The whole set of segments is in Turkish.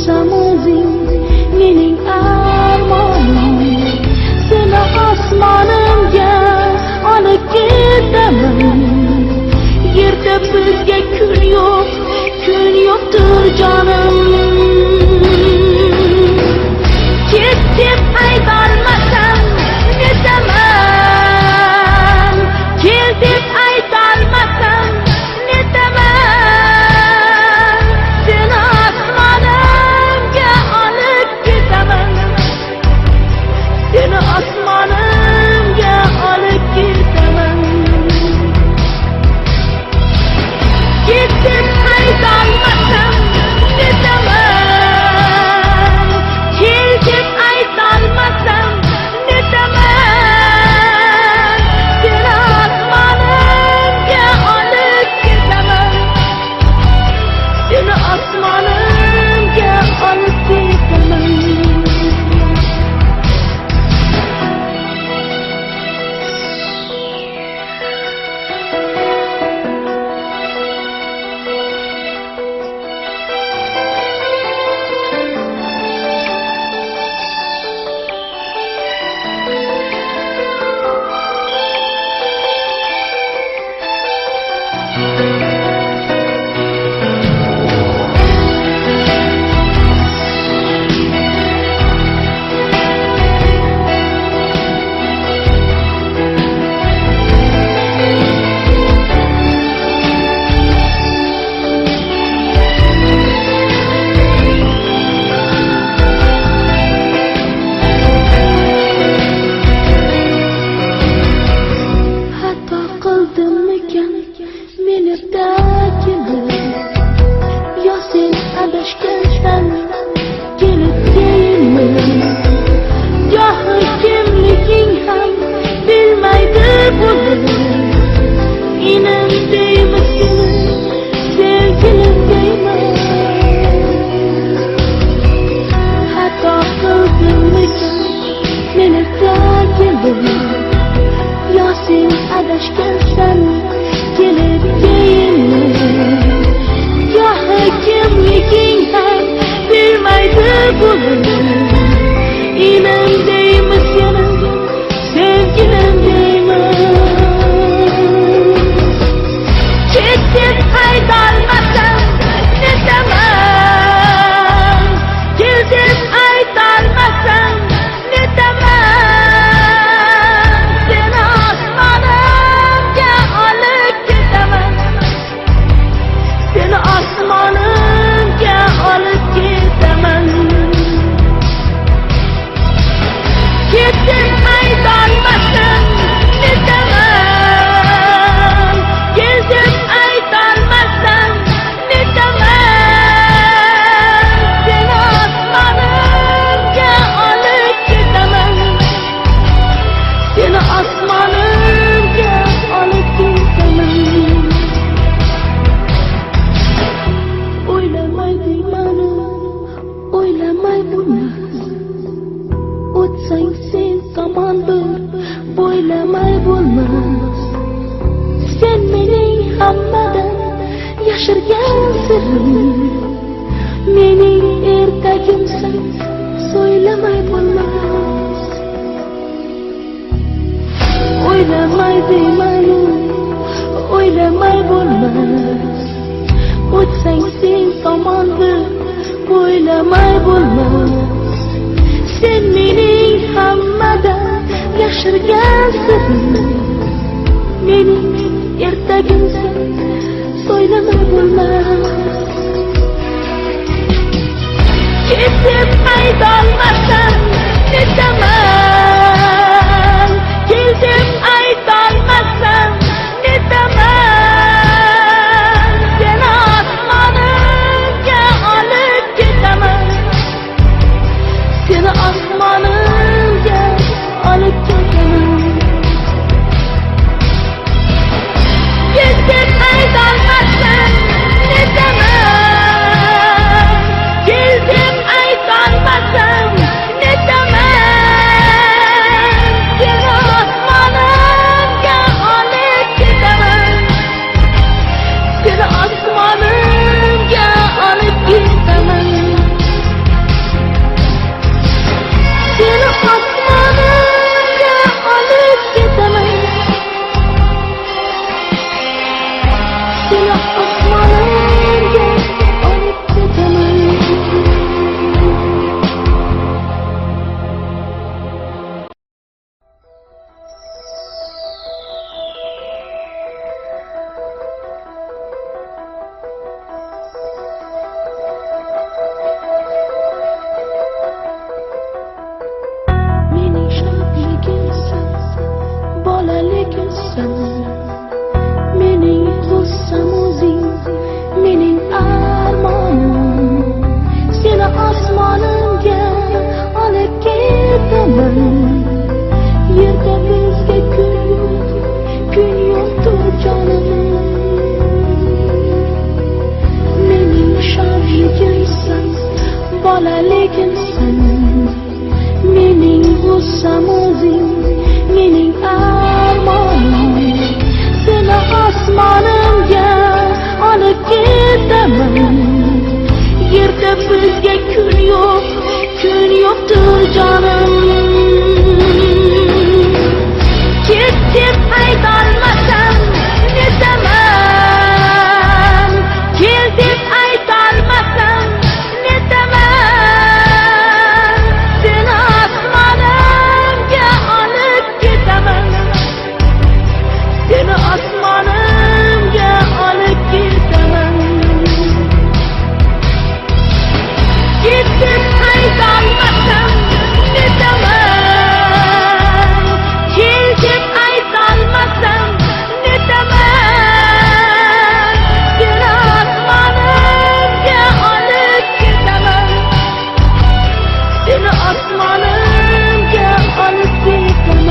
bo'lsam o'zing mening armonim. Seni osmonimga olib ketaman. Yerda bizga kun yo'qdir jonim. Ket deb aytolmasam netaman, kel deb aytolmasam netaman. Seni osmonimga olib ketaman. Seni osmonimga olib ketaman. Ket deb aytolmasam netaman, kel deb aytolmasam netaman. Seni osmonimga olib ketaman. Seni osmonimga olib ketaman. ketaman. Yerda bizga kun yoktur jonim. Mening shodligimsan, bolaligimsan. Mening g'ussam o'zing, mening armonim. Seni osmonimga olib ketaman. Yerda bizga kun yoktur jonim. Ket deb aytolmasam netaman. Kel deb aytolmasam netaman. Seni osmonimga olib ketaman. Seni osmonimga olib ketaman. Ket deb aytolmasam netaman. Kel deb aytolmasam netaman. Seni osmonimga olib ketaman. Seni osmonimga olib ketaman.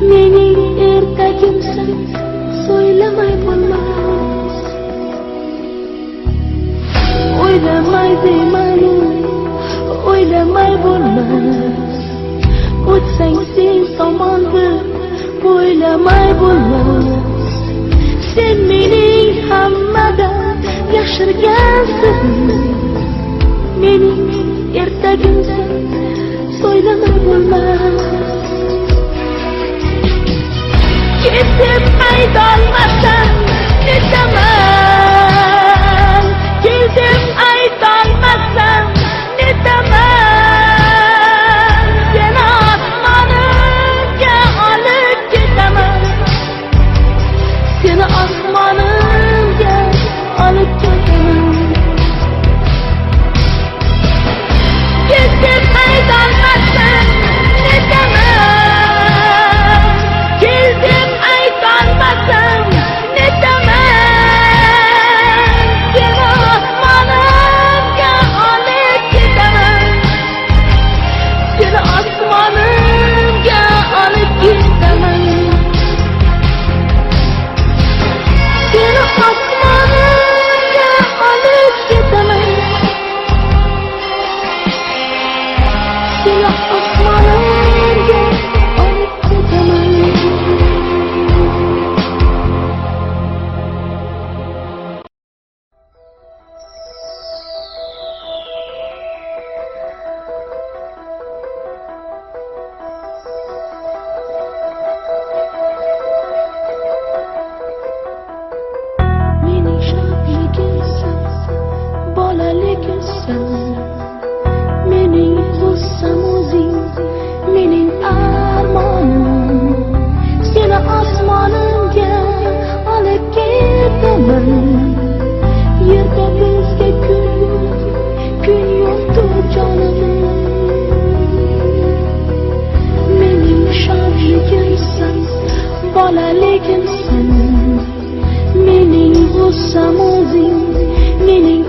Mening ertagimsan, so'ylamay bo'lmas. O'ylamay deyman, o'ylamay bo'lmas. O'tsang sen tomonda, o'ylamay bo'lmas. Sen mening hammadan yashirgansan. Mening ertagimsan, so'ylamay bo'lmas. Ketib aytolmasam netaman. Ketib aytolmasam netaman. Seni osmonimga olib ketaman. Seni osmonimga olib ketaman. Ketib aytolmasam netaman. mening